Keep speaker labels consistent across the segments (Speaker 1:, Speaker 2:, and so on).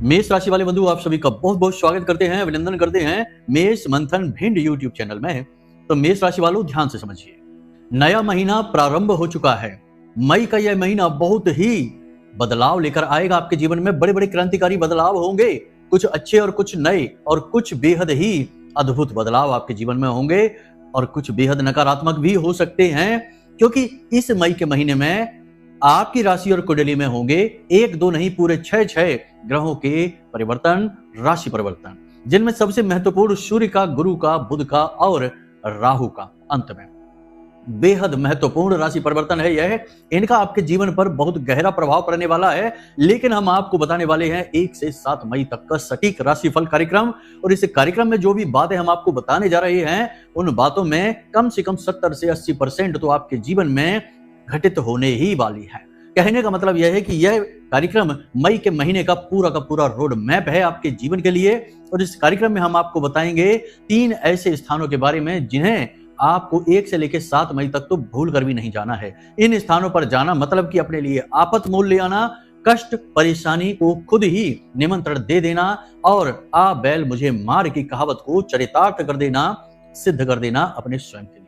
Speaker 1: मेष राशि वाले बंधु आप सभी का बहुत बहुत स्वागत करते हैं, अभिनंदन करते हैं मेष मंथन भिंड यूट्यूब चैनल में। तो मेष राशि वालों ध्यान से समझिए, नया महीना प्रारंभ हो चुका है। मई का यह महीना बहुत ही बदलाव लेकर आएगा आपके जीवन में। बड़े बड़े क्रांतिकारी बदलाव होंगे, कुछ अच्छे और कुछ नए, और कुछ बेहद ही अद्भुत बदलाव आपके जीवन में होंगे, और कुछ बेहद नकारात्मक भी हो सकते हैं, क्योंकि इस मई के महीने में आपकी राशि और कुंडली में होंगे एक दो नहीं पूरे छह ग्रहों के परिवर्तन, राशि परिवर्तन, जिनमें सबसे महत्वपूर्ण सूर्य का, गुरु का, बुध का और राहु का अंत में बेहद महत्वपूर्ण राशि परिवर्तन है यह। इनका आपके जीवन पर बहुत गहरा प्रभाव पड़ने वाला है, लेकिन हम आपको बताने वाले हैं 1 से 7 मई तक का सटीक राशिफल कार्यक्रम। और इस कार्यक्रम में जो भी बातें हम आपको बताने जा रहे हैं, उन बातों में कम से कम 70 से 80% तो आपके जीवन में घटित होने ही वाली है। कहने का मतलब यह है कि यह कार्यक्रम मई के महीने का पूरा रोड मैप है आपके जीवन के लिए। और इस कार्यक्रम में हम आपको बताएंगे 3 ऐसे स्थानों के बारे में जिन्हें आपको 1 से लेकर 7 मई तक तो भूल कर भी नहीं जाना है। इन स्थानों पर जाना मतलब कि अपने लिए आफत मोल ले आना, कष्ट परेशानी को खुद ही निमंत्रण दे देना, और आ बैल मुझे मार की कहावत को चरितार्थ कर देना, सिद्ध कर देना अपने स्वयं के लिए।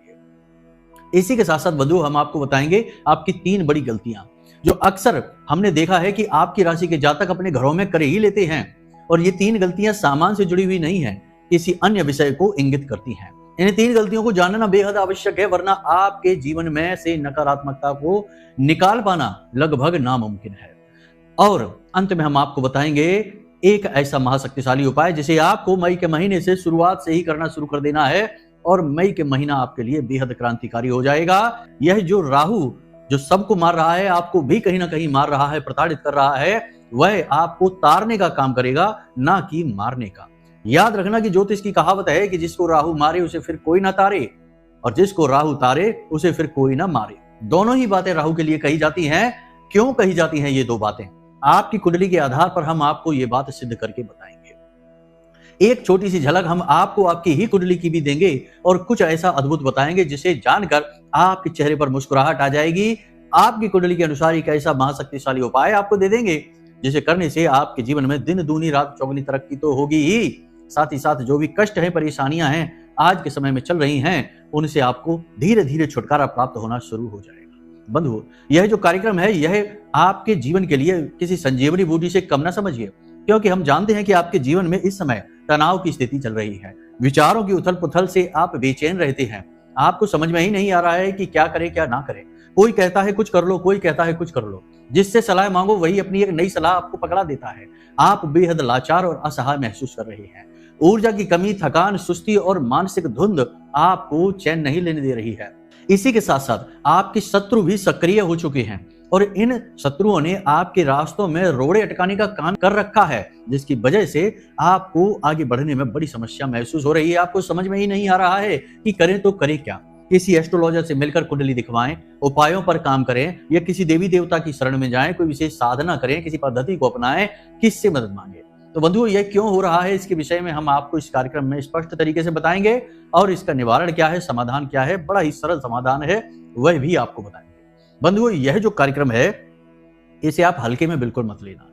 Speaker 1: इसी के साथ साथ बंधु हम आपको बताएंगे आपकी 3 बड़ी गलतियां जो अक्सर हमने देखा है कि आपकी राशि के जातक अपने घरों में कर ही लेते हैं। और ये 3 गलतियां सामान से जुड़ी हुई नहीं है, किसी अन्य विषय को इंगित करती हैं। इन 3 गलतियों को जानना बेहद आवश्यक है, वरना आपके जीवन में से नकारात्मकता को निकाल पाना लगभग नामुमकिन है। और अंत में हम आपको बताएंगे एक ऐसा महाशक्तिशाली उपाय जिसे आपको मई के महीने से शुरुआत से ही करना शुरू कर देना है, और मई के महीना आपके लिए बेहद क्रांतिकारी हो जाएगा। यह जो राहु जो सबको मार रहा है, आपको भी कहीं ना कहीं मार रहा है, प्रताड़ित कर रहा है, वह आपको तारने का काम करेगा, ना कि मारने का। याद रखना कि ज्योतिष की कहावत है कि जिसको राहु मारे उसे फिर कोई ना तारे, और जिसको राहु तारे उसे फिर कोई ना मारे। दोनों ही बातें राहु के लिए कही जाती हैं। क्यों कही जाती हैं ये 2 बातें? आपकी कुंडली के आधार पर हम आपको ये बात सिद्ध करके बताएंगे। एक छोटी सी झलक हम आपको आपकी ही कुंडली की भी देंगे, और कुछ ऐसा अद्भुत बताएंगे जिसे जानकर आपके चेहरे पर मुस्कुराहट आ जाएगी। आपकी कुंडली के अनुसार एक ऐसा महाशक्तिशाली उपाय आपको दे देंगे जिसे करने से आपके जीवन में दिन दूनी रात चौगुनी तरक्की तो होगी ही, साथ ही साथ जो भी कष्ट है, परेशानियां हैं आज के समय में चल रही हैं, उनसे आपको धीरे धीरे छुटकारा प्राप्त होना शुरू हो जाएगा। बंधु, यह जो कार्यक्रम है यह आपके जीवन के लिए किसी संजीवनी बूटी से कम ना समझिए, क्योंकि हम जानते हैं कि आपके जीवन में इस समय तनाव की स्थिति चल रही है। विचारों की उथल पुथल से आप बेचैन रहते हैं। आपको समझ में ही नहीं आ रहा है कि क्या करें क्या ना करें। कोई कहता है कुछ कर लो, कोई कहता है कुछ कर लो। जिससे सलाह मांगो वही अपनी एक नई सलाह आपको पकड़ा देता है। आप बेहद लाचार और असहाय महसूस कर रहे हैं। ऊर्जा की कमी, थकान, सुस्ती और मानसिक धुंध आपको चैन नहीं लेने दे रही है। इसी के साथ साथ आपके शत्रु भी सक्रिय हो चुके हैं, और इन शत्रुओं ने आपके रास्तों में रोड़े अटकाने का काम कर रखा है, जिसकी वजह से आपको आगे बढ़ने में बड़ी समस्या महसूस हो रही है। आपको समझ में ही नहीं आ रहा है कि करें तो करें क्या। किसी एस्ट्रोलॉजर से मिलकर कुंडली दिखवाएं, उपायों पर काम करें, या किसी देवी देवता की शरण में जाएं, कोई विशेष साधना करें, किसी पद्धति को अपनाएं, किससे मदद मांगे। तो बंधुओं, यह क्यों हो रहा है, इसके विषय में हम आपको इस कार्यक्रम में स्पष्ट तरीके से बताएंगे, और इसका निवारण क्या है, समाधान क्या है, बड़ा ही सरल समाधान है, वह भी आपको बताएंगे। बंधुओं, यह जो कार्यक्रम है इसे आप हल्के में बिल्कुल मत लेना।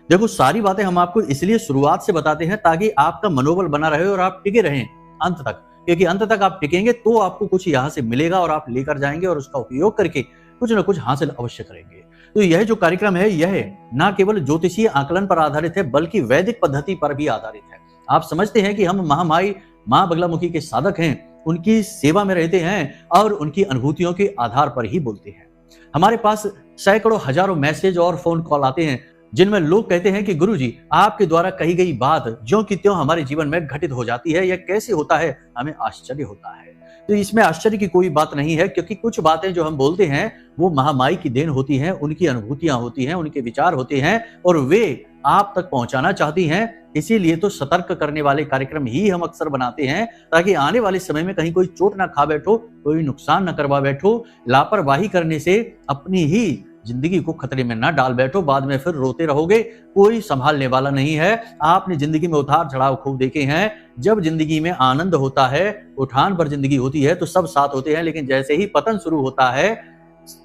Speaker 1: देखो, सारी बातें हम आपको इसलिए शुरुआत से बताते हैं ताकि आपका मनोबल बना रहे और आप टिके रहें अंत तक, क्योंकि अंत तक आप टिकेंगे तो आपको कुछ यहाँ से मिलेगा और आप लेकर जाएंगे और उसका उपयोग करके कुछ न कुछ हासिल अवश्य करेंगे। तो यह जो कार्यक्रम है यह न केवल ज्योतिषीय आकलन पर आधारित है, बल्कि वैदिक पद्धति पर भी आधारित है। आप समझते हैं कि हम महामाई मां बगलामुखी के साधक हैं, उनकी सेवा में रहते हैं और उनकी अनुभूतियों के आधार पर ही बोलते हैं। हमारे पास सैकड़ों हजारों मैसेज और फोन कॉल आते हैं जिनमें लोग कहते हैं कि गुरुजी, आपके द्वारा कही गई बात ज्यों की त्यों हमारे जीवन में घटित हो जाती है। यह कैसे होता है, हमें आश्चर्य होता है। तो इसमें आश्चर्य की कोई बात नहीं है, क्योंकि कुछ बातें जो हम बोलते हैं वो महामाई की देन होती हैं, उनकी अनुभूतियां होती हैं, उनके विचार होते हैं, और वे आप तक पहुंचाना चाहती हैं। इसीलिए तो सतर्क करने वाले कार्यक्रम ही हम अक्सर बनाते हैं, ताकि आने वाले समय में कहीं कोई चोट ना खा बैठो, कोई नुकसान ना करवा बैठो, लापरवाही करने से अपनी ही जिंदगी को खतरे में ना डाल बैठो, बाद में फिर रोते रहोगे, कोई संभालने वाला नहीं है। आपने जिंदगी में उतार चढ़ाव खूब देखे हैं। जब जिंदगी में आनंद होता है, उठान पर जिंदगी होती है तो सब साथ होते हैं, लेकिन जैसे ही पतन शुरू होता है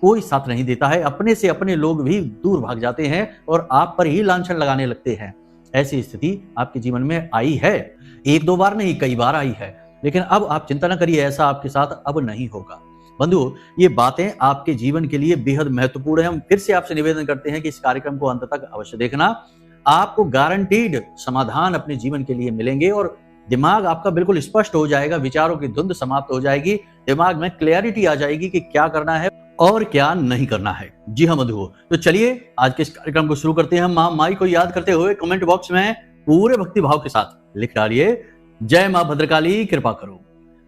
Speaker 1: कोई साथ नहीं देता है। अपने से अपने लोग भी दूर भाग जाते हैं और आप पर ही लांछन लगाने लगते हैं। ऐसी स्थिति आपके जीवन में आई है, एक दो बार नहीं, कई बार आई है, लेकिन अब आप चिंता न करिए, ऐसा आपके साथ अब नहीं होगा। बंधु, ये बातें आपके जीवन के लिए बेहद महत्वपूर्ण है। हम फिर से आपसे निवेदन करते हैं कि इस कार्यक्रम को अंत तक अवश्य देखना। आपको गारंटीड समाधान अपने जीवन के लिए मिलेंगे और दिमाग आपका बिल्कुल स्पष्ट हो जाएगा, विचारों की धुंध समाप्त हो जाएगी, दिमाग में क्लैरिटी आ जाएगी कि क्या करना है और क्या नहीं करना है। जी हाँ बंधुओं, तो चलिए आज के इस कार्यक्रम को शुरू करते हैं। माँ माई को याद करते हुए कमेंट बॉक्स में पूरे भक्ति भाव के साथ लिख डालिए, जय माँ भद्रकाली कृपा करो।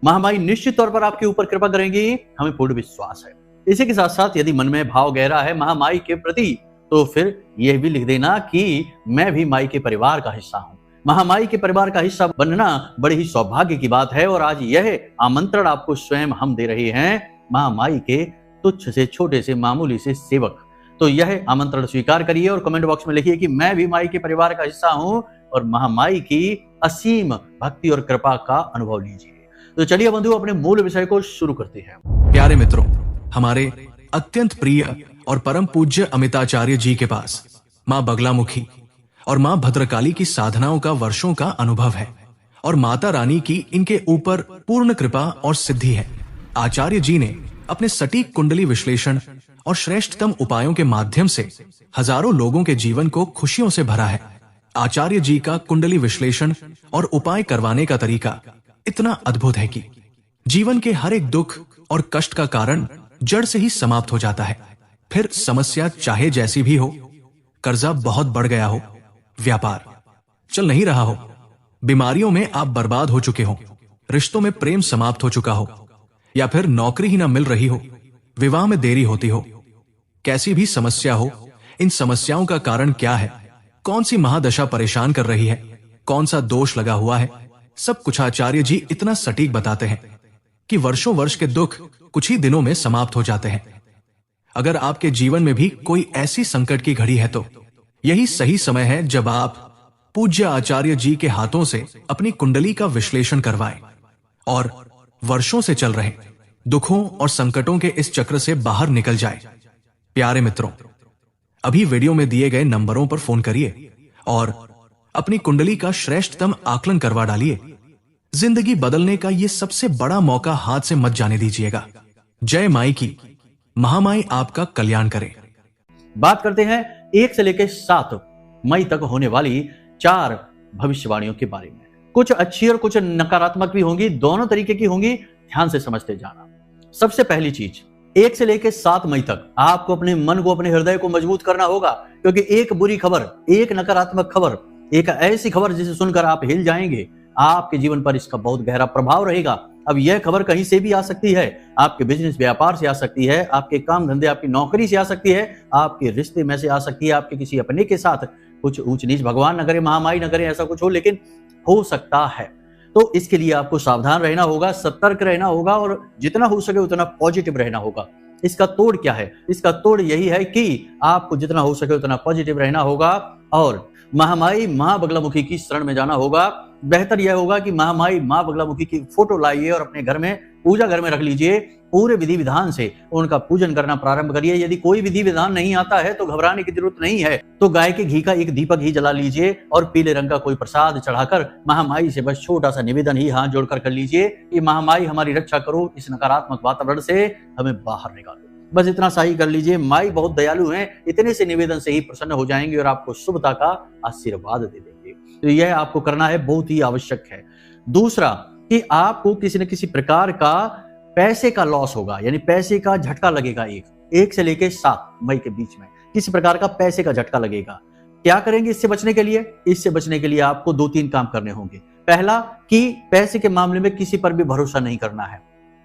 Speaker 1: महामाई निश्चित तौर पर आपके ऊपर कृपा करेंगी, हमें पूर्ण विश्वास है। इसी के साथ साथ यदि मन में भाव गहरा है महामाई के प्रति, तो फिर यह भी लिख देना कि मैं भी माई के परिवार का हिस्सा हूँ। महामाई के परिवार का हिस्सा बनना बड़ी ही सौभाग्य की बात है और आज यह आमंत्रण आपको स्वयं हम दे रहे हैं, महामाई के तुच्छ से छोटे से मामूली से सेवक। तो यह आमंत्रण स्वीकार करिए और कमेंट बॉक्स में लिखिए कि मैं भी माई के परिवार का हिस्सा हूँ और महामाई की असीम भक्ति और कृपा का अनुभव लीजिए। तो चलिए बंधु, अपने मूल विषय को शुरू करते हैं।
Speaker 2: प्यारे मित्रों, हमारे अत्यंत प्रिय और परम पूज्य अमिताचार्य जी के पास माँ बगलामुखी और माँ भद्रकाली की साधनाओं का वर्षों का अनुभव है और माता रानी की इनके ऊपर पूर्ण कृपा और सिद्धि है। आचार्य जी ने अपने सटीक कुंडली विश्लेषण और श्रेष्ठतम उपायों के माध्यम से हजारों लोगों के जीवन को खुशियों से भरा है। आचार्य जी का कुंडली विश्लेषण और उपाय करवाने का तरीका इतना अद्भुत है कि जीवन के हर एक दुख और कष्ट का कारण जड़ से ही समाप्त हो जाता है। फिर समस्या चाहे जैसी भी हो, कर्जा बहुत बढ़ गया हो, व्यापार चल नहीं रहा हो, बीमारियों में आप बर्बाद हो चुके हो, रिश्तों में प्रेम समाप्त हो चुका हो, या फिर नौकरी ही ना मिल रही हो, विवाह में देरी होती हो, कैसी भी समस्या हो, इन समस्याओं का कारण क्या है, कौन सी महादशा परेशान कर रही है, कौन सा दोष लगा हुआ है, सब कुछ आचार्य जी इतना सटीक बताते हैं कि वर्षों वर्ष के दुख कुछ ही दिनों में समाप्त हो जाते हैं। अगर आपके जीवन में भी कोई ऐसी संकट की घड़ी है तो यही सही समय है जब आप पूज्य आचार्य जी के हाथों से अपनी कुंडली का विश्लेषण करवाएं और वर्षों से चल रहे दुखों और संकटों के इस चक्र से बाहर निकल जाए। प्यारे मित्रों, अभी वीडियो में दिए गए नंबरों पर फोन करिए और अपनी कुंडली का श्रेष्ठतम आकलन करवा डालिए। जिंदगी बदलने का ये सबसे बड़ा मौका हाथ से मत जाने दीजिएगा। जय माई की, महामाई आपका कल्याण करे।
Speaker 1: बात करते हैं 1 से लेकर 7 मई तक होने वाली 4 भविष्यवाणियों के बारे में। कुछ अच्छी और कुछ नकारात्मक भी होंगी, दोनों तरीके की होंगी, ध्यान से समझते जाना। सबसे पहली चीज, 1 से लेकर 7 मई तक आपको अपने मन को, अपने हृदय को मजबूत करना होगा, क्योंकि एक बुरी खबर, एक नकारात्मक खबर, एक ऐसी खबर जिसे सुनकर आप हिल जाएंगे, आपके जीवन पर इसका बहुत गहरा प्रभाव रहेगा। अब यह खबर कहीं से भी आ सकती है, आपके बिजनेस व्यापार से आ सकती है, आपके काम धंधे, आपकी नौकरी से आ सकती है, आपके रिश्ते में से आ सकती है, आपके किसी अपने के साथ कुछ ऊंच नीच, भगवान न करे, महामाई न करे ऐसा कुछ हो, लेकिन हो सकता है। तो इसके लिए आपको सावधान रहना होगा, सतर्क रहना होगा और जितना हो सके उतना पॉजिटिव रहना होगा। इसका तोड़ क्या है? इसका तोड़ यही है कि आपको जितना हो सके उतना पॉजिटिव रहना होगा और महामाई माँ बगलामुखी की शरण में जाना होगा। बेहतर यह होगा कि महामाई माँ बगलामुखी की फोटो लाइए और अपने घर में, पूजा घर में रख लीजिए। पूरे विधि विधान से उनका पूजन करना प्रारंभ करिए। यदि कोई विधि विधान नहीं आता है तो घबराने की जरूरत नहीं है, तो गाय के घी का एक दीपक ही जला लीजिए और पीले रंग का कोई प्रसाद चढ़ाकर महामाई से बस छोटा सा निवेदन ही हाथ जोड़कर कर लीजिए कि महामाई हमारी रक्षा करो, इस नकारात्मक वातावरण से हमें बाहर निकालो। बस इतना सा ही कर लीजिए। माई बहुत दयालु हैं, इतने से निवेदन से ही प्रसन्न हो जाएंगे और आपको शुभता का आशीर्वाद दे देंगे। तो यह आपको करना है, बहुत ही आवश्यक है। दूसरा कि आपको किसी न किसी प्रकार का पैसे का लॉस होगा, यानी पैसे का झटका लगेगा। 1 से लेकर 7 मई के बीच में किसी प्रकार का पैसे का झटका लगेगा। क्या करेंगे इससे बचने के लिए? इससे बचने के लिए आपको 2-3 काम करने होंगे। पहला कि पैसे के मामले में किसी पर भी भरोसा नहीं करना है।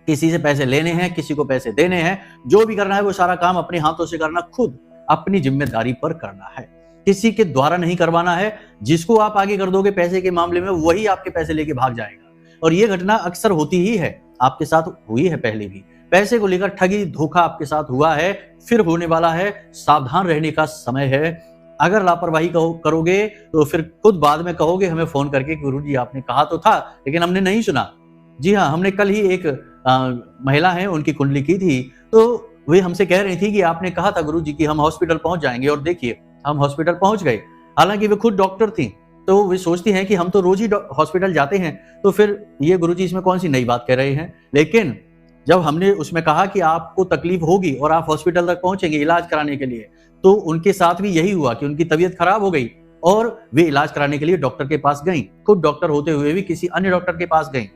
Speaker 1: किसी से पैसे लेने हैं, किसी को पैसे देने हैं, जो भी करना है वो सारा काम अपने हाथों से करना, खुद अपनी जिम्मेदारी पर करना है, किसी के द्वारा नहीं करवाना है। जिसको आप आगे कर दोगे पैसे के मामले में, वही आपके पैसे लेके भाग जाएगा। और ये घटना अक्सर होती ही है, आपके साथ हुई है पहले भी। पैसे को लेकर ठगी धोखा आपके साथ हुआ है, फिर होने वाला है। सावधान रहने का समय है। अगर लापरवाही करोगे तो फिर खुद बाद में कहोगे हमें फोन करके, गुरुजी आपने कहा तो था लेकिन हमने नहीं सुना। जी हाँ, हमने कल ही एक महिला है, उनकी कुंडली की थी, तो वे हमसे कह रही थी कि आपने कहा था गुरुजी कि हम हॉस्पिटल पहुंच जाएंगे, और देखिए हम हॉस्पिटल पहुंच गए। हालांकि वे खुद डॉक्टर थी, तो वे सोचती हैं कि हम तो रोज ही हॉस्पिटल जाते हैं, तो फिर ये गुरुजी इसमें कौन सी नई बात कह रहे हैं। लेकिन जब हमने उसमें कहा कि आपको तकलीफ होगी और आप हॉस्पिटल तक पहुंचेंगे इलाज कराने के लिए, तो उनके साथ भी यही हुआ कि उनकी तबीयत खराब हो गई और वे इलाज कराने के लिए डॉक्टर के पास गई। खुद डॉक्टर होते हुए भी किसी अन्य डॉक्टर के पास गई।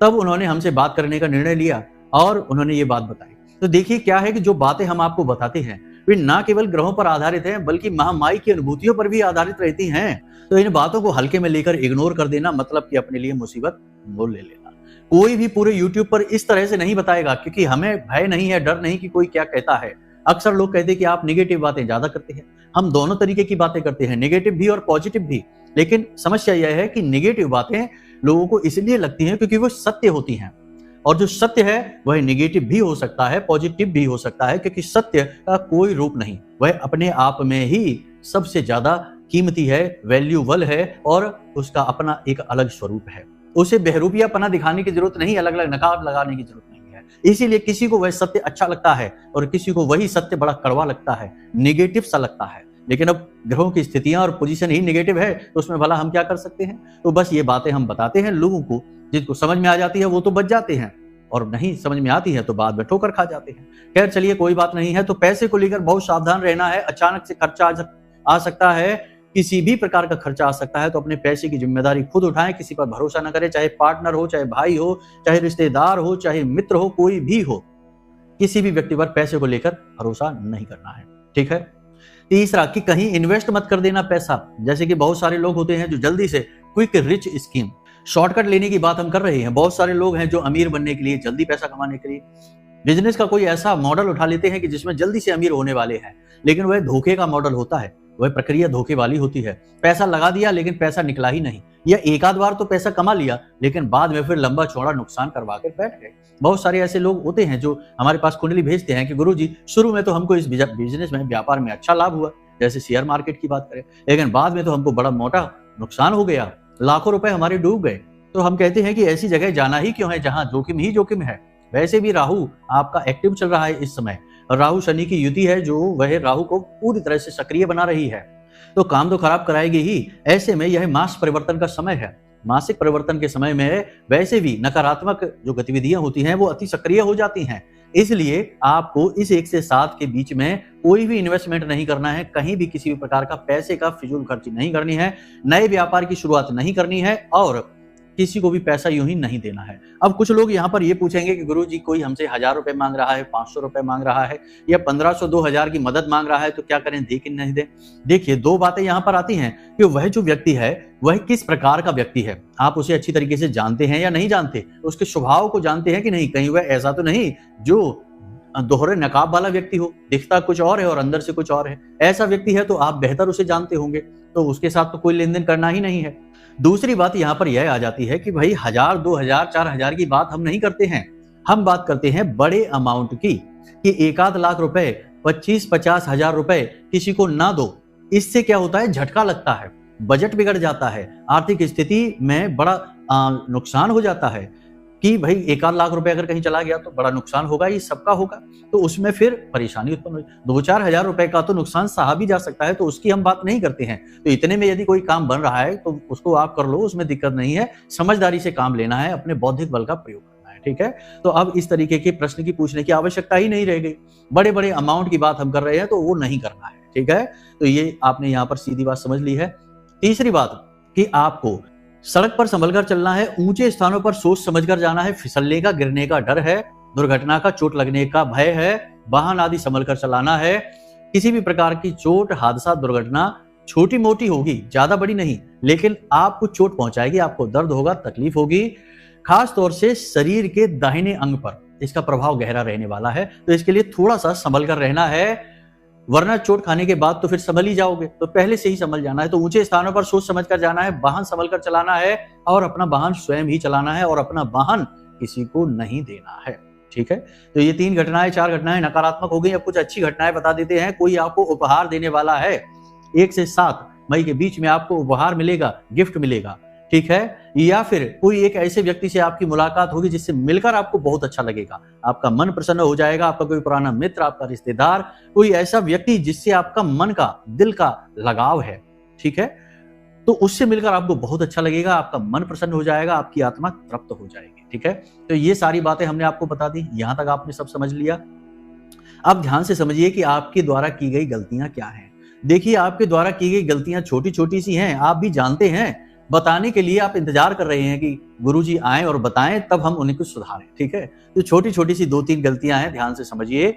Speaker 1: तब उन्होंने हमसे बात करने का निर्णय लिया और उन्होंने ये बात बताई। तो देखिए क्या है कि जो बातें हम आपको बताते हैं वे ना केवल ग्रहों पर आधारित हैं, बल्कि महामाई की अनुभूतियों पर भी आधारित रहती हैं। तो इन बातों को हल्के में लेकर इग्नोर कर देना मतलब कि अपने लिए मुसीबत मोल ले लेना। कोई भी पूरे यूट्यूब पर इस तरह से नहीं बताएगा, क्योंकि हमें भय नहीं है, डर नहीं कि कोई क्या कहता है। अक्सर लोग कहते हैं कि आप नेगेटिव बातें ज्यादा करते हैं। हम दोनों तरीके की बातें करते हैं, नेगेटिव भी और पॉजिटिव भी। लेकिन समस्या यह है कि नेगेटिव बातें लोगों को इसलिए लगती हैं क्योंकि वो सत्य होती हैं, और जो सत्य है वह नेगेटिव भी हो सकता है, पॉजिटिव भी हो सकता है, क्योंकि सत्य का कोई रूप नहीं, वह अपने आप में ही सबसे ज्यादा कीमती है, वैल्यूबल है और उसका अपना एक अलग स्वरूप है। उसे बहरूपियापना दिखाने की जरूरत नहीं, अलग अलग नकाब लगाने की जरूरत नहीं है। इसीलिए किसी को वह सत्य अच्छा लगता है और किसी को वही सत्य बड़ा कड़वा लगता है, नेगेटिव सा लगता है। लेकिन अब ग्रहों की स्थितियां और पोजीशन ही नेगेटिव है, तो उसमें भला हम क्या कर सकते हैं। तो बस ये बातें हम बताते हैं लोगों को, जिनको समझ में आ जाती है वो तो बच जाते हैं, और नहीं समझ में आती है तो बाद में ठोकर खा जाते हैं। खैर चलिए कोई बात नहीं है। तो पैसे को लेकर बहुत सावधान रहना है। अचानक से खर्चा आ सकता है, किसी भी प्रकार का खर्चा आ सकता है, तो अपने पैसे की जिम्मेदारी खुद उठाएं, किसी पर भरोसा न करें, चाहे पार्टनर हो, चाहे भाई हो, चाहे रिश्तेदार हो, चाहे मित्र हो, कोई भी हो, किसी भी व्यक्ति पर पैसे को लेकर भरोसा नहीं करना है। ठीक है। तीसरा कि कहीं इन्वेस्ट मत कर देना पैसा। जैसे कि बहुत सारे लोग होते हैं जो जल्दी से क्विक रिच स्कीम, शॉर्टकट लेने की बात हम कर रहे हैं। बहुत सारे लोग हैं जो अमीर बनने के लिए, जल्दी पैसा कमाने के लिए बिजनेस का कोई ऐसा मॉडल उठा लेते हैं कि जिसमें जल्दी से अमीर होने वाले हैं, लेकिन वह धोखे का मॉडल होता है, वह प्रक्रिया धोखे वाली होती है। पैसा लगा दिया लेकिन पैसा निकला ही नहीं, या एक आध बार तो पैसा कमा लिया लेकिन बाद में फिर लंबा चौड़ा नुकसान करवा कर बैठ गए। बहुत सारे ऐसे लोग होते हैं जो हमारे पास कुंडली भेजते हैं कि गुरुजी शुरू में तो हमको इस बिजनेस में, व्यापार में अच्छा लाभ हुआ, जैसे शेयर मार्केट की बात करें, लेकिन बाद में तो हमको बड़ा मोटा नुकसान हो गया, लाखों रुपए हमारे डूब गए। तो हम कहते हैं कि ऐसी जगह जाना ही क्यों है जहां जोखिम ही जोखिम है। वैसे भी राहु आपका एक्टिव चल रहा है इस समय, और राहु शनि की युति है जो वह राहु को पूरी तरह से सक्रिय बना रही है, तो काम तो खराब कराएगी ही। ऐसे में यह मास परिवर्तन का समय है। मासिक परिवर्तन के समय में वैसे भी नकारात्मक जो गतिविधियां होती हैं वो अति सक्रिय हो जाती हैं। इसलिए आपको इस 1 से 7 के बीच में कोई भी इन्वेस्टमेंट नहीं करना है, कहीं भी किसी भी प्रकार का पैसे का फिजूल खर्ची नहीं करनी है, नए व्यापार की शुरुआत नहीं करनी है, और किसी को भी पैसा यूं ही नहीं देना है। अब कुछ लोग यहाँ पर ये पूछेंगे कि गुरुजी कोई हमसे 1000 रुपए मांग रहा है, 500 रुपए मांग रहा है, या 1500 2000 की मदद मांग रहा है, तो क्या करें, दे कि नहीं दे। देखिए दो बातें यहाँ पर आती हैं कि वह जो व्यक्ति है वह किस प्रकार का व्यक्ति है, आप उसे अच्छी तरीके से जानते हैं या नहीं जानते, उसके स्वभाव को जानते हैं कि नहीं, कहीं वह ऐसा तो नहीं जो दोहरे नकाब वाला व्यक्ति हो, दिखता कुछ और है और अंदर से कुछ और है। ऐसा व्यक्ति है तो आप बेहतर उसे जानते होंगे, तो उसके साथ तो कोई लेन देन करना ही नहीं है। दूसरी बात यहाँ पर यह आ जाती है कि भाई 1000 2000 4000 की बात हम नहीं करते हैं, हम बात करते हैं बड़े अमाउंट की, कि 1 लाख रुपए 25-50 हजार रुपए किसी को ना दो। इससे क्या होता है, झटका लगता है, बजट बिगड़ जाता है, आर्थिक स्थिति में बड़ा नुकसान हो जाता है कि भाई 1 लाख रुपए अगर कहीं चला गया तो बड़ा नुकसान होगा, ये सबका होगा, तो उसमें फिर परेशानी उत्पन्न हो। 2-4 हजार रुपए का तो नुकसान सहा भी जा सकता है, तो उसकी हम बात नहीं करते हैं। तो इतने में यदि कोई काम बन रहा है तो उसको आप कर लो, उसमें दिक्कत नहीं है। समझदारी से काम लेना है, अपने बौद्धिक बल का प्रयोग करना है। ठीक है। तो अब इस तरीके के प्रश्न की पूछने की आवश्यकता ही नहीं रह गई। बड़े बड़े अमाउंट की बात हम कर रहे हैं तो वो नहीं करना है। ठीक है। तो ये आपने यहाँ पर सीधी बात समझ ली है। तीसरी बात कि आपको सड़क पर संभलकर चलना है, ऊंचे स्थानों पर सोच समझकर जाना है, फिसलने का, गिरने का डर है, दुर्घटना का, चोट लगने का भय है, वाहन आदि संभलकर चलाना है। किसी भी प्रकार की चोट, हादसा, दुर्घटना छोटी मोटी होगी, ज्यादा बड़ी नहीं, लेकिन आपको चोट पहुंचाएगी, आपको दर्द होगा, तकलीफ होगी, खास तौर से शरीर के दाहिने अंग पर इसका प्रभाव गहरा रहने वाला है। तो इसके लिए थोड़ा सा संभल कर रहना है, वरना चोट खाने के बाद तो फिर संभल ही जाओगे, तो पहले से ही संभल जाना है। तो ऊंचे स्थानों पर सोच समझ कर जाना है, वाहन संभल कर चलाना है, और अपना वाहन स्वयं ही चलाना है, और अपना वाहन किसी को नहीं देना है। ठीक है। तो ये 3 घटनाएं 4 घटनाएं नकारात्मक हो गई। अब कुछ अच्छी घटनाएं बता देते हैं। कोई आपको उपहार देने वाला है, 1 से 7 मई के बीच में आपको उपहार मिलेगा, गिफ्ट मिलेगा। ठीक है। या फिर कोई एक ऐसे व्यक्ति से आपकी मुलाकात होगी जिससे मिलकर आपको बहुत अच्छा लगेगा, आपका मन प्रसन्न हो जाएगा, आपका कोई पुराना मित्र, आपका रिश्तेदार, कोई ऐसा व्यक्ति जिससे आपका मन का, दिल का लगाव है। ठीक है। तो उससे मिलकर आपको बहुत अच्छा लगेगा, आपका मन प्रसन्न हो जाएगा, आपकी आत्मा तृप्त हो जाएगी। ठीक है, तो ये सारी बातें हमने आपको बता दी, यहां तक आपने सब समझ लिया। अब ध्यान से समझिए कि आपके द्वारा की गई गलतियां क्या हैं। देखिए, आपके द्वारा की गई गलतियां छोटी छोटी सी हैं, आप भी जानते हैं, बताने के लिए आप इंतजार कर रहे हैं कि गुरुजी आएं और बताएं, तब हम उन्हें कुछ सुधारें। ठीक है, तो छोटी छोटी सी 2-3 गलतियां हैं, ध्यान से समझिए।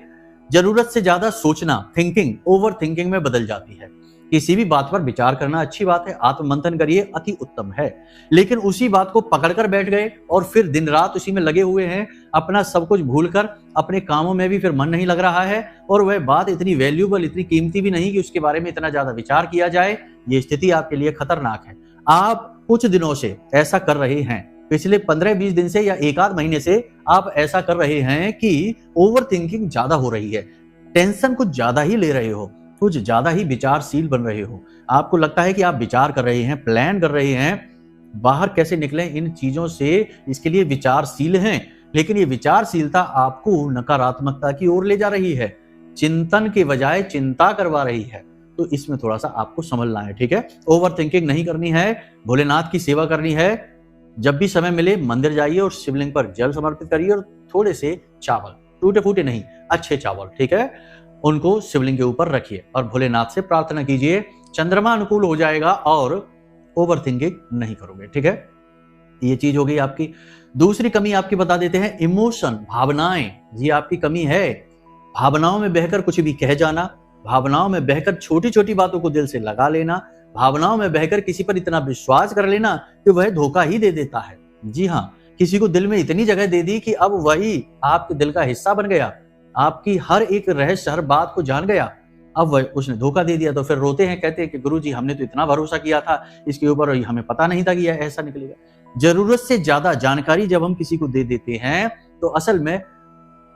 Speaker 1: जरूरत से ज्यादा सोचना, थिंकिंग ओवर थिंकिंग में बदल जाती है। किसी भी बात पर विचार करना अच्छी बात है, आत्ममंथन करिए, अति उत्तम है, लेकिन उसी बात को पकड़कर बैठ गए और फिर दिन रात उसी में लगे हुए हैं, अपना सब कुछ भूलकर अपने कामों में भी फिर मन नहीं लग रहा है, और वह बात इतनी वैल्यूबल, इतनी कीमती भी नहीं कि उसके बारे में इतना ज्यादा विचार किया जाए। ये स्थिति आपके लिए खतरनाक है। आप कुछ दिनों से ऐसा कर रहे हैं, पिछले 15-20 दिन से या 1-8 महीने से आप ऐसा कर रहे हैं कि ओवर थिंकिंग ज्यादा हो रही है, टेंशन कुछ ज्यादा ही ले रहे हो, कुछ ज्यादा ही विचारशील बन रहे हो। आपको लगता है कि आप विचार कर रहे हैं, प्लान कर रहे हैं, बाहर कैसे निकलें इन चीजों से, इसके लिए विचारशील हैं, लेकिन ये विचारशीलता आपको नकारात्मकता की ओर ले जा रही है, चिंतन के बजाय चिंता करवा रही है। तो इसमें थोड़ा सा आपको समझना है। ठीक है, ओवर थिंकिंग नहीं करनी है, भोलेनाथ की सेवा करनी है। जब भी समय मिले मंदिर जाइए और शिवलिंग पर जल समर्पित करिए, और थोड़े से चावल, टूटे फूटे नहीं, अच्छे चावल, ठीक है, उनको शिवलिंग के ऊपर रखिए और भोलेनाथ से प्रार्थना कीजिए, चंद्रमा अनुकूल हो जाएगा और ओवर थिंकिंग नहीं करोगे। ठीक है, ये चीज हो गई आपकी। दूसरी कमी आपकी बता देते हैं, इमोशन, भावनाएं। ये आपकी कमी है, भावनाओं में बहकर कुछ भी कह जाना, भावनाओं में बहकर छोटी छोटी बातों को दिल से लगा लेना, भावनाओं में बहकर किसी पर इतना विश्वास कर लेना कि वह धोखा ही दे देता है। जी हाँ, किसी को दिल में इतनी जगह दे दी कि अब वही आपके दिल का हिस्सा बन गया, आपकी हर एक रहस्य, हर बात को जान गया, अब वह उसने धोखा दे दिया। तो फिर रोते हैं, कहते हैं कि गुरुजी हमने तो इतना भरोसा किया था इसके ऊपर, हमें पता नहीं था कि यह ऐसा निकलेगा। जरूरत से ज्यादा जानकारी जब हम किसी को दे देते हैं तो असल में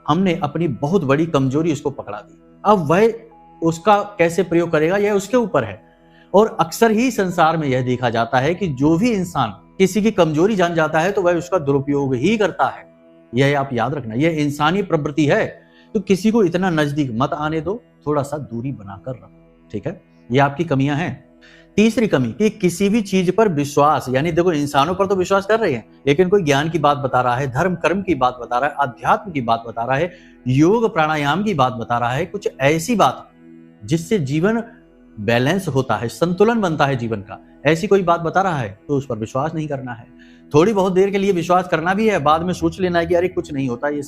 Speaker 1: हमने अपनी बहुत बड़ी कमजोरी उसको पकड़ा दी। अब वह उसका कैसे प्रयोग करेगा यह उसके ऊपर है। और अक्सर ही संसार में यह देखा जाता है कि जो भी इंसान किसी की कमजोरी जान जाता है तो वह उसका दुरुपयोग ही करता है। यह आप याद रखना, यह इंसानी प्रवृत्ति है। तो किसी को इतना नजदीक मत आने दो, थोड़ा सा दूरी बनाकर रखो। ठीक है, ये आपकी कमियां हैं। तीसरी कमी कि किसी भी चीज पर विश्वास, यानी देखो इंसानों पर तो विश्वास कर रहे हैं, लेकिन कोई ज्ञान की बात बता रहा है, धर्म कर्म की बात बता रहा है, अध्यात्म की बात बता रहा है, योग प्राणायाम की बात बता रहा है, कुछ ऐसी बात जिससे जीवन बैलेंस होता है, संतुलन बनता है जीवन का, ऐसी कोई बात बता रहा है तो उस पर विश्वास नहीं करना है। थोड़ी बहुत देर के लिए विश्वास करना भी है, बाद में सोच लेना है कि अरे कुछ नहीं होता, ये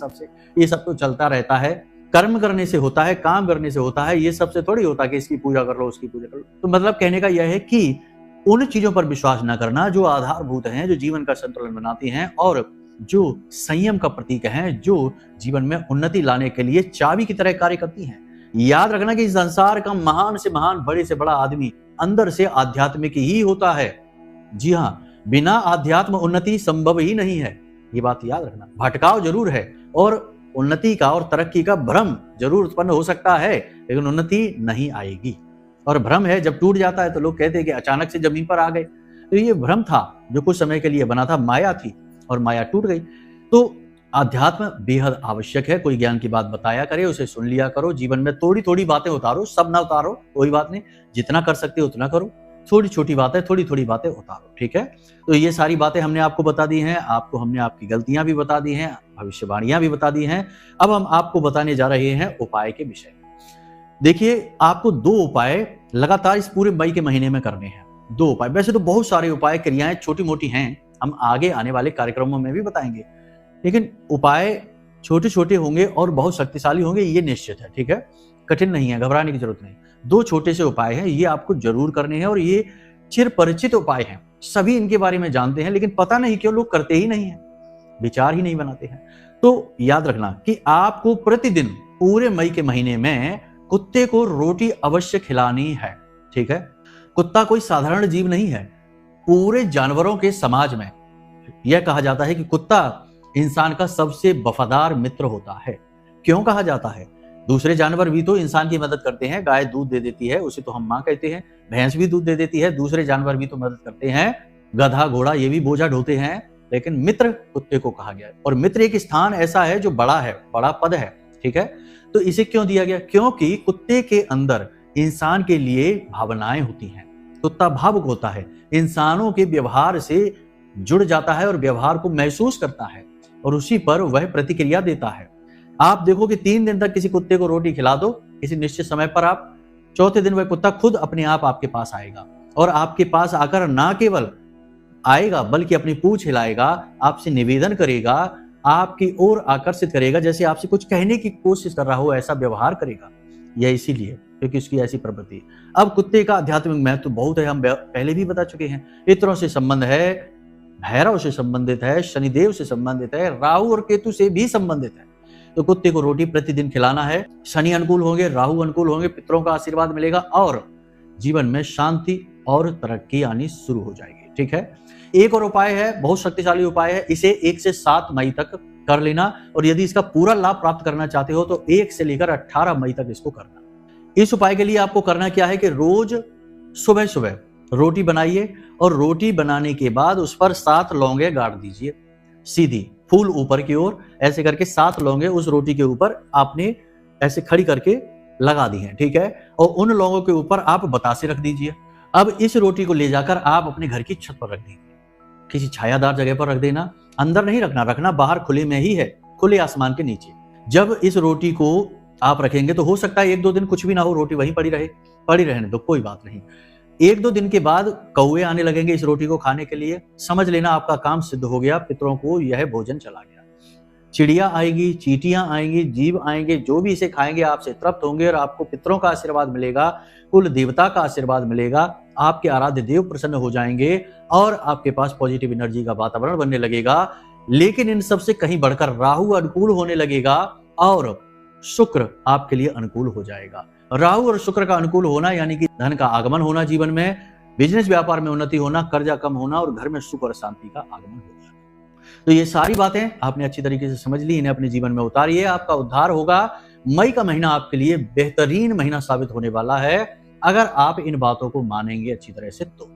Speaker 1: सब तो चलता रहता है, कर्म करने से होता है, काम करने से होता है, ये सबसे थोड़ी होता कि इसकी पूजा कर लो, उसकी पूजा कर लो। तो मतलब कहने का यह है कि उन चीजों पर विश्वास न करना जो आधारभूत हैं, जो जीवन का संतुलन बनाती हैं और जो संयम का प्रतीक हैं, जो जीवन में उन्नति लाने के लिए चाबी की तरह कार्य करती हैं। याद रखना कि संसार का महान से महान, बड़े से बड़ा आदमी अंदर से आध्यात्मिक ही होता है। जी हाँ, बिना आध्यात्म उन्नति संभव ही नहीं है, ये बात याद रखना। भटकाव जरूर है और उन्नति का और तरक्की का भ्रम जरूर उत्पन्न हो सकता है, लेकिन उन्नति नहीं आएगी। और भ्रम है, जब टूट जाता है तो लोग कहते हैं कि अचानक से जमीन पर आ गए, तो ये भ्रम था जो कुछ समय के लिए बना था, माया थी और माया टूट गई। तो अध्यात्म बेहद आवश्यक है। कोई ज्ञान की बात बताया करे, उसे सुन लिया करो, जीवन में थोड़ी थोड़ी बातें उतारो, सब ना उतारो, कोई बात नहीं, जितना कर सकते हो उतना करो, छोटी छोटी बातें, थोड़ी थोड़ी बातें उतारो। ठीक है, तो ये सारी बातें हमने आपको बता दी हैं, आपको हमने आपकी गलतियां भी बता दी हैं, भविष्यवाणियां भी बता दी हैं। अब हम आपको बताने जा रहे हैं उपाय के विषय में। देखिए, आपको 2 उपाय लगातार इस पूरे मई के महीने में करने हैं। 2 उपाय, वैसे तो बहुत सारे उपाय, क्रियाएं छोटी मोटी हैं, हम आगे आने वाले कार्यक्रमों में भी बताएंगे, लेकिन उपाय छोटे छोटे होंगे और बहुत शक्तिशाली होंगे, ये निश्चित है। ठीक है, कठिन नहीं है, घबराने की जरूरत नहीं। 2 छोटे से उपाय हैं, ये आपको जरूर करने हैं और ये चिरपरिचित उपाय हैं, सभी इनके बारे में जानते हैं, लेकिन पता नहीं क्यों लोग करते ही नहीं है, विचार ही नहीं बनाते हैं। तो याद रखना कि आपको प्रतिदिन पूरे मई के महीने में कुत्ते को रोटी अवश्य खिलानी है। ठीक है, कुत्ता कोई साधारण जीव नहीं है। पूरे जानवरों के समाज में यह कहा जाता है कि कुत्ता इंसान का सबसे वफादार मित्र होता है। क्यों कहा जाता है? दूसरे जानवर भी तो इंसान की मदद करते हैं, गाय दूध दे देती है, उसे तो हम माँ कहते हैं, भैंस भी दूध दे देती है, दूसरे जानवर भी तो मदद करते हैं, गधा घोड़ा ये भी बोझा ढोते हैं, लेकिन मित्र कुत्ते को कहा गया है। और मित्र एक स्थान ऐसा है जो बड़ा है, बड़ा पद है। ठीक है, तो इसे क्यों दिया गया? क्योंकि कुत्ते के अंदर इंसान के लिए भावनाएं होती हैं, कुत्ता भावुक होता है, इंसानों के व्यवहार से जुड़ जाता है और व्यवहार को महसूस करता है और उसी पर वह प्रतिक्रिया देता है। आप देखो कि 3 दिन तक किसी कुत्ते को रोटी खिला दो किसी निश्चित समय पर, आप चौथे दिन वह कुत्ता खुद अपने आप आपके पास आएगा और आपके पास आकर ना केवल आएगा बल्कि अपनी पूंछ हिलाएगा, आपसे निवेदन करेगा, आपकी ओर आकर्षित करेगा, जैसे आपसे कुछ कहने की कोशिश कर रहा हो, ऐसा व्यवहार करेगा। यह इसीलिए क्योंकि उसकी ऐसी प्रवृत्ति है। अब कुत्ते का आध्यात्मिक महत्व बहुत है, हम पहले भी बता चुके हैं। पितरों से संबंध है, भैरव से संबंधित है, शनिदेव से संबंधित है, राहु और केतु से भी संबंधित है। तो कुत्ते को रोटी प्रतिदिन खिलाना है। शनि अनुकूल होंगे, राहु अनुकूल होंगे, पितरों का आशीर्वाद मिलेगा और जीवन में शांति और तरक्की आनी शुरू हो जाएगी। ठीक है, एक और उपाय है, बहुत शक्तिशाली उपाय है। इसे 1 से 7 मई तक कर लेना और यदि इसका पूरा लाभ प्राप्त करना चाहते हो तो 1 से लेकर 18 मई तक इसको करना। इस उपाय के लिए आपको करना क्या है कि रोज सुबह सुबह रोटी बनाइए और रोटी बनाने के बाद उस पर 7 लौंगे गाड़ दीजिए, सीधी फूल ऊपर की ओर, ऐसे करके 7 लौंगे उस रोटी के ऊपर आपने ऐसे खड़ी करके लगा दी हैं। ठीक है, और उन लौंगों के ऊपर आप बतासे रख दीजिए। अब इस रोटी को ले जाकर आप अपने घर की छत पर रख दीजिए, किसी छायादार जगह पर रख देना, अंदर नहीं रखना बाहर खुले में ही है, खुले आसमान के नीचे। जब इस रोटी को आप रखेंगे तो हो सकता है 1-2 दिन कुछ भी ना हो, रोटी वहीं पड़ी रहने दो, कोई बात नहीं। 1-2 दिन के बाद कौवे आने लगेंगे इस रोटी को खाने के लिए, समझ लेना आपका काम सिद्ध हो गया, पितरों को यह भोजन चला गया। चिड़िया आएगी, चींटियां आएंगी, जीव आएंगे, जो भी इसे खाएंगे आपसे तृप्त होंगे और आपको पितरों का आशीर्वाद मिलेगा, कुल देवता का आशीर्वाद मिलेगा, आपके आराध्य देव प्रसन्न हो जाएंगे और आपके पास पॉजिटिव एनर्जी का वातावरण बनने लगेगा। लेकिन इन सबसे कहीं बढ़कर राहु अनुकूल होने लगेगा और शुक्र आपके लिए अनुकूल हो जाएगा। राहु और शुक्र का अनुकूल होना यानी कि धन का आगमन होना, जीवन में बिजनेस व्यापार में उन्नति होना, कर्जा कम होना और घर में सुख और शांति का आगमन हो जाना। तो ये सारी बातें आपने अच्छी तरीके से समझ ली, इन्हें अपने जीवन में उतारिए, आपका उद्धार होगा। मई का महीना आपके लिए बेहतरीन महीना साबित होने वाला है अगर आप इन बातों को मानेंगे अच्छी तरह से तो।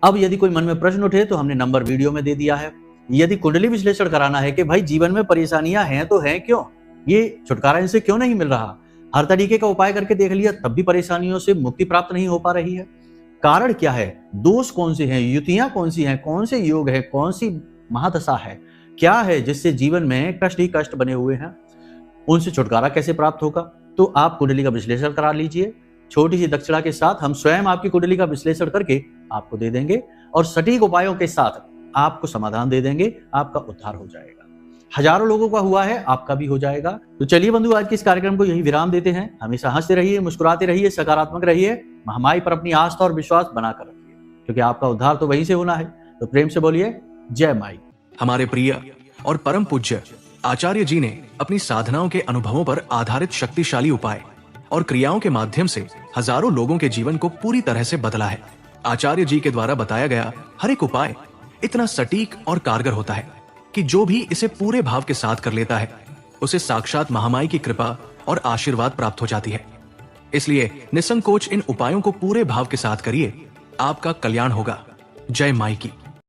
Speaker 1: अब यदि कोई मन में प्रश्न उठे तो हमने नंबर वीडियो में दे दिया है। यदि कुंडली विश्लेषण कराना है कि भाई जीवन में परेशानियां हैं तो हैं क्यों, ये छुटकारा इनसे क्यों नहीं मिल रहा, हर तरीके का उपाय करके देख लिया तब भी परेशानियों से मुक्ति प्राप्त नहीं हो पा रही है, कारण क्या है, दोष कौन से हैं, युतियां कौन सी हैं, कौन से योग है, कौन सी महादशा है, क्या है जिससे जीवन में कष्ट ही कष्ट बने हुए हैं, उनसे छुटकारा कैसे प्राप्त होगा, तो आप कुंडली का विश्लेषण करा लीजिए। छोटी सी दक्षिणा के साथ हम स्वयं आपकी कुंडली का विश्लेषण करके आपको दे देंगे और सटीक उपायों के साथ आपको समाधान दे देंगे, आपका उद्धार हो जाएगा। हजारों लोगों का हुआ है, आपका भी हो जाएगा। तो चलिए बंधु, आज के इस कार्यक्रम को यही विराम देते हैं। हमेशा हंसते रहिए, मुस्कुराते रहिए, सकारात्मक रहिए, महामाई पर अपनी आस्था और विश्वास बनाकर रखिए, क्योंकि आपका उद्धार तो वहीं से होना है। तो प्रेम से बोलिए जय माई।
Speaker 2: हमारे प्रिय और परम पूज्य आचार्य जी ने अपनी साधनाओं के अनुभवों पर आधारित शक्तिशाली उपाय और क्रियाओं के माध्यम से हजारों लोगों के जीवन को पूरी तरह से बदला है। आचार्य जी के द्वारा बताया गया हर एक उपाय इतना सटीक और कारगर होता है कि जो भी इसे पूरे भाव के साथ कर लेता है उसे साक्षात महामाई की कृपा और आशीर्वाद प्राप्त हो जाती है। इसलिए निसंकोच इन उपायों को पूरे भाव के साथ करिए, आपका कल्याण होगा। जय माई की।